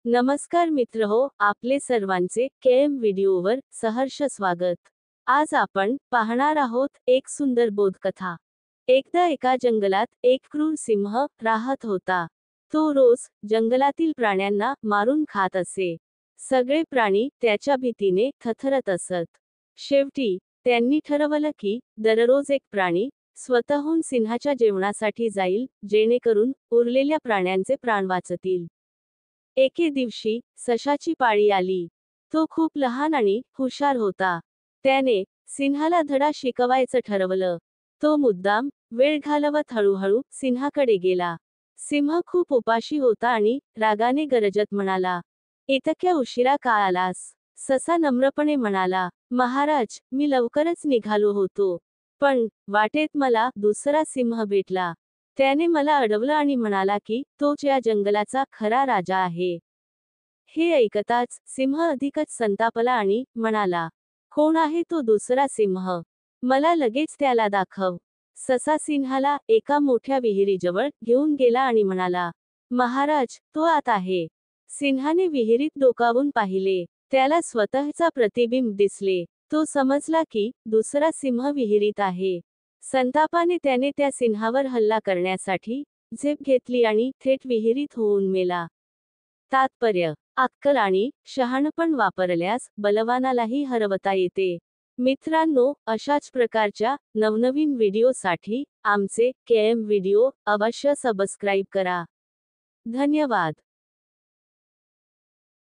नमस्कार मित्रहो, आपले सर्वांचे केएम व्हिडिओवर सहर्ष स्वागत। आज आपण पाहणार आहोत एक सुंदर बोधकथा। एकदा एका जंगलात एक क्रूर सिंह राहत होता। तो रोज जंगलातील प्राण्यांना मारून खात असे। सगळे प्राणी त्याच्या भीतीने थरथरत असत। शेवटी त्यांनी ठरवलं की दररोज एक प्राणी स्वतःहून सिंहाच्या जेवणासाठी जाईल, जेणेकरून उरलेल्या प्राण्यांचे प्राण वाचतील। एके दिवशी सशाची पाळी आली। तो खूप लहान आणि हुशार होता। त्याने सिंहाला धडा शिकवायचं ठरवलं। तो मुद्दाम वेळ घालवत हळूहळू सिंहाकडे गेला। सिंह खूप उपाशी होता आणि रागाने गरजत म्हणाला, "इतक्या उशिरा का आलास?" ससा नम्रपणे म्हणाला, "महाराज, मी लवकरच निघालो होतो, पण वाटेत मला दुसरा सिंह भेटला। त्याने मला अडवलं आणि म्हणाला की तोच या जंगलाचा खरा राजा आहे." हे ऐकताच सिंह अधिकच संतापला आणि म्हणाला, "कोण आहे तो दुसरा सिंह? मला लगेच त्याला दाखव." ससा सिंहाला एका मोठ्या विहिरीजवळ घेऊन गेला आणि म्हणाला, "महाराज, तो आत आहे." सिंहाने विहिरीत डोकावून पाहिले। त्याला स्वतःचा प्रतिबिंब दिसले। तो समजला की दुसरा सिंह विहिरीत आहे। संतापाने त्याने त्या सिंहावर हल्ला करण्यासाठी झेप घेतली आणि थेट विहिरीत होऊन मेला। तात्पर्य: अक्कल आणि शहाणपण वापरल्यास बलवानालाही हरवता येते। मित्रांनो, अशाच प्रकारच्या नवनवीन व्हिडिओसाठी आमचे केएम व्हिडिओ अवश्य सबस्क्राईब करा। धन्यवाद।